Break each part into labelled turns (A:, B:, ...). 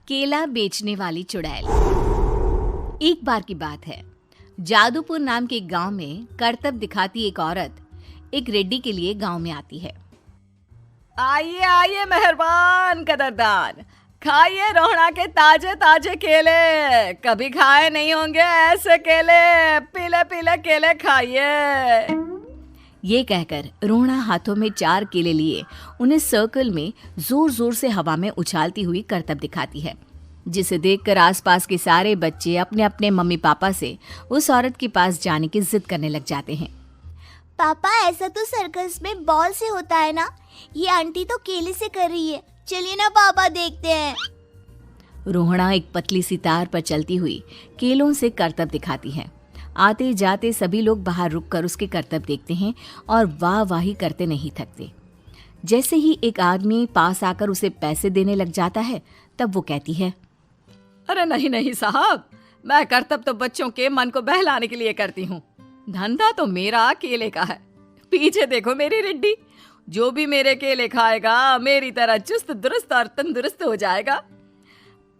A: केला बेचने वाली चुड़ैल। एक बार की बात है, जादूपुर नाम के एक गांव में करतब दिखाती एक औरत एक रेड्डी के लिए गांव में आती है।
B: आइए आइए मेहरबान कदरदान, खाइए रोहड़ा के ताजे ताजे केले। कभी खाए नहीं होंगे ऐसे केले, पीले पीले केले खाइए।
A: ये कहकर रोहड़ा हाथों में 4 केले लिए उन्हें सर्कल में जोर जोर से हवा में उछालती हुई करतब दिखाती है, जिसे देखकर आसपास के सारे बच्चे अपने अपने मम्मी पापा से उस औरत के पास जाने की जिद करने लग जाते हैं।
C: पापा, ऐसा तो सर्कस में बॉल से होता है ना, ये आंटी तो केले से कर रही है। चलिए ना पापा, देखते हैं।
A: रोहड़ा एक पतली सी तार पर चलती हुई केलों से करतब दिखाती है। आते जाते सभी लोग बाहर रुककर उसके करतब देखते हैं और वाह वाही करते नहीं थकते। जैसे ही एक आदमी पास आकर उसे पैसे देने लग जाता है, तब वो कहती है,
B: अरे नहीं नहीं साहब, मैं करतब तो बच्चों के मन को बहलाने के लिए करती हूँ। धंधा तो मेरा केले का है। पीछे देखो मेरी रिड्डी, जो भी मेरे केले खाएगा मेरी तरह चुस्त दुरुस्त और तंदुरुस्त हो जाएगा।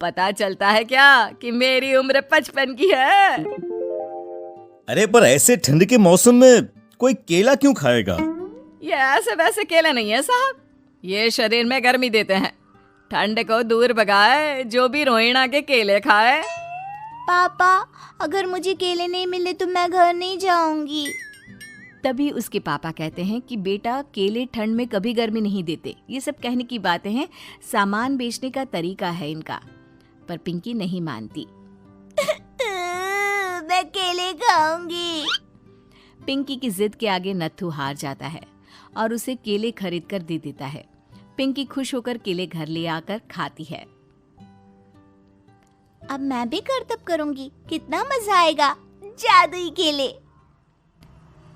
B: पता चलता है क्या कि मेरी उम्र 55 की है।
D: अरे पर ऐसे ठंड के मौसम में कोई केला क्यों खाएगा?
B: ये ऐसे वैसे केले नहीं है साहब, ये शरीर में गर्मी देते हैं। ठंड को दूर भगाए जो भी रोहिणा के केले खाए।
C: पापा, अगर मुझे केले नहीं मिले तो मैं घर नहीं जाऊंगी।
A: तभी उसके पापा कहते हैं कि बेटा, केले ठंड में कभी गर्मी नहीं देते। ये सब कहने की बातें हैं, सामान बेचने का तरीका है इनका। पर पिंकी नहीं मानती।
C: मैं केले खाऊंगी।
A: पिंकी की जिद के आगे नत्थू हार जाता है और उसे केले खरीद कर दे देता है। पिंकी खुश होकर केले घर ले आकर खाती है।
C: अब मैं भी करतब करूंगी, कितना मजा आएगा। जादुई केले।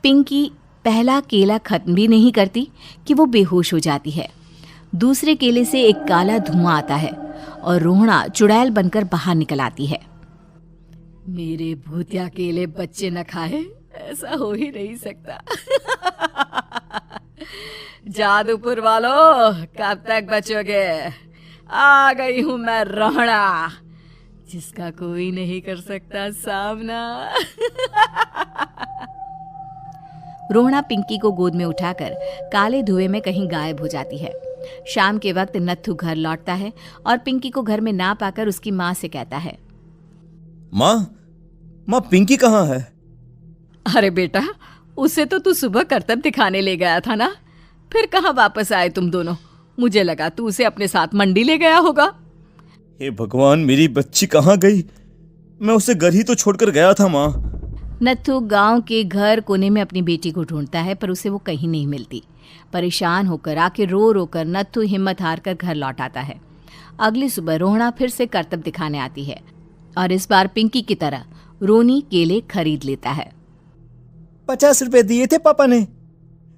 A: पिंकी पहला केला खत्म भी नहीं करती कि वो बेहोश हो जाती है। दूसरे केले से एक काला धुआं आता है और रोहड़ा चुड़ैल बनकर बाहर निकल आती है।
B: मेरे भूतिया केले बच्चे न खाए, ऐसा हो ही नहीं सकता। जादूपुर वालों, कब तक बचोगे? आ गई हूं मैं रोहड़ा, जिसका कोई नहीं कर सकता सामना।
A: रोहड़ा पिंकी को गोद में उठाकर काले धुएं में कहीं गायब हो जाती है। शाम के वक्त नत्थू घर लौटता है और पिंकी को घर में ना पाकर उसकी माँ से कहता है,
D: माँ पिंकी कहाँ है?
B: अरे बेटा, उसे तो तू सुबह करतब दिखाने ले गया था ना, फिर कहाँ वापस आए तुम दोनों? मुझे लगा तू उसे अपने साथ मंडी ले गया होगा।
D: हे भगवान, मेरी बच्ची कहाँ गई? मैं उसे घर ही तो छोड़कर गया था माँ।
A: नत्थू गांव के घर कोने में अपनी बेटी को ढूंढता है, पर उसे वो कहीं नहीं मिलती। परेशान होकर आखिर रो रो कर नत्थू हिम्मत हार कर घर लौट आता है। अगली सुबह रोहड़ा फिर से करतब दिखाने आती है और इस बार पिंकी की तरह रोनी केले खरीद लेता है।
D: 50 रुपए दिए थे पापा ने,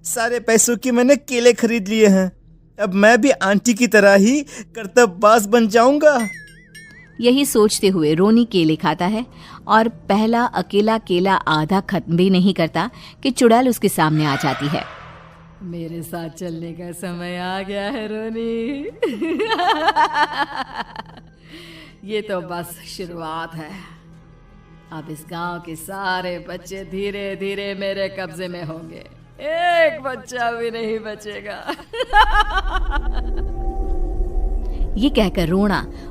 D: सारे पैसों की मैंने केले खरीद लिए हैं। अब मैं भी आंटी की तरह ही करतबबाज बन जाऊंगा।
A: यही सोचते हुए रोनी केले खाता है और पहला अकेला केला आधा खत्म भी नहीं करता कि चुड़ैल उसके सामने आ जाती है।
B: मेरे साथ चलने का समय आ गया है रोनी। ये तो बस शुरुआत है। अब इस गांव के सारे बच्चे धीरे धीरे मेरे कब्जे में होंगे, एक बच्चा भी नहीं बचेगा।
A: ये कहकर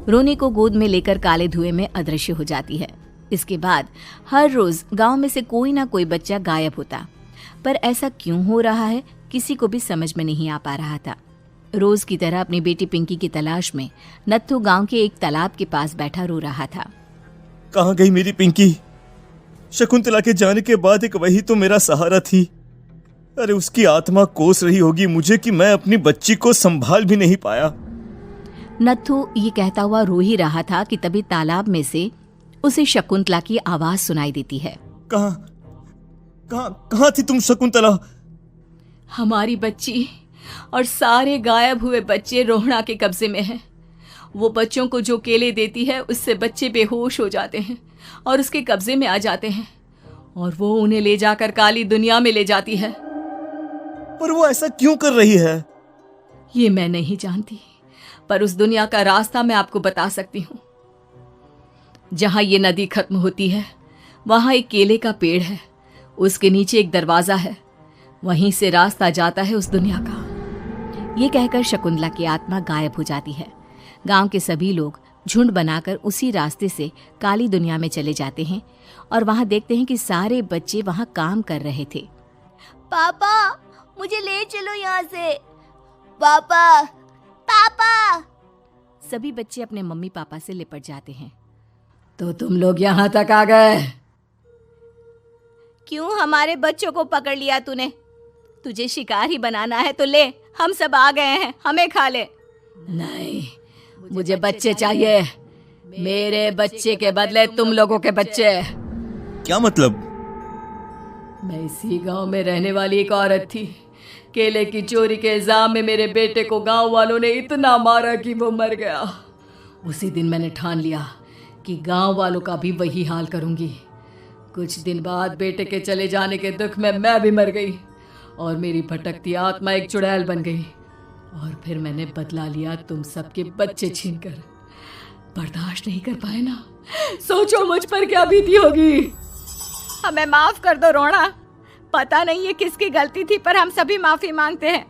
A: रोनी को गोद में लेकर काले धुएं में अदृश्य हो जाती है। इसके बाद हर रोज गांव में से कोई ना कोई बच्चा गायब होता, पर ऐसा क्यों हो रहा है किसी को भी समझ में नहीं आ पा रहा था। रोज की तरह अपनी बेटी पिंकी की तलाश में नत्थू गांव के एक तालाब के पास बैठा रो रहा था।
D: कहाँ गई मेरी पिंकी? शकुंतला के जाने के बाद एक वही तो मेरा सहारा थी। अरे उसकी आत्मा कोस रही होगी मुझे कि मैं अपनी बच्ची को संभाल भी नहीं पाया।
A: नत्थू ये कहता हुआ रो ही रहा था कि तभी तालाब में से उसे शकुंतला की आवाज सुनाई देती है।
D: कहाँ थी तुम शकुंतला?
B: हमारी बच्ची और सारे गायब हुए बच्चे रोहड़ा के कब्जे में हैं। वो बच्चों को जो केले देती है उससे बच्चे बेहोश हो जाते हैं और उसके कब्जे में आ जाते हैं और वो उन्हें ले जाकर काली दुनिया में ले जाती है।
D: पर वो ऐसा क्यों कर रही है?
B: ये मैं नहीं जानती, पर उस दुनिया का रास्ता मैं आपको बता सकती हूँ। जहां ये नदी खत्म होती है वहां एक केले का पेड़ है, उसके नीचे एक दरवाजा है, वहीं से रास्ता जाता है उस दुनिया का।
A: ये कहकर शकुंतला की आत्मा गायब हो जाती है। गांव के सभी लोग झुंड बनाकर उसी रास्ते से काली दुनिया में चले जाते हैं और वहां देखते हैं कि सारे बच्चे वहां काम कर रहे थे।
C: पापा मुझे ले चलो यहाँ से। पापा पापा।
A: सभी बच्चे अपने मम्मी पापा से लिपट जाते हैं।
B: तो तुम लोग यहाँ तक आ गए?
A: क्यों हमारे बच्चों को पकड़ लिया तूने? तुझे शिकार ही बनाना है तो ले, हम सब आ गए हैं, हमें खा ले।
B: नहीं, मुझे बच्चे चाहिए। मेरे बच्चे के बदले तुम लोगों के बच्चे।
D: क्या मतलब?
B: मैं इसी गांव में रहने वाली एक औरत थी। केले की चोरी के इल्जाम में मेरे बेटे को गांव वालों ने इतना मारा कि वो मर गया। उसी दिन मैंने ठान लिया कि गांव वालों का भी वही हाल करूंगी। कुछ दिन बाद बेटे के चले जाने के दुख में मैं भी मर गई और मेरी भटकती आत्मा एक चुड़ैल बन गई। और फिर मैंने बदला लिया तुम सबके बच्चे छीनकर। बर्दाश्त नहीं कर पाए ना? सोचो मुझ पर क्या बीती होगी।
A: हमें माफ कर दो रोना। पता नहीं ये किसकी गलती थी, पर हम सभी माफी मांगते हैं।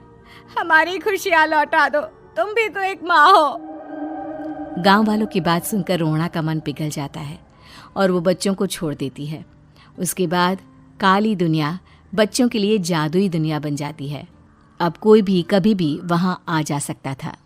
A: हमारी खुशियां लौटा दो, तुम भी तो एक माँ हो। गांव वालों की बात सुनकर रोना का मन पिघल जाता है और वो बच्चों को छोड़ देती है। उसके बाद काली दुनिया बच्चों के लिए जादुई दुनिया बन जाती है। अब कोई भी कभी भी वहां आ जा सकता था।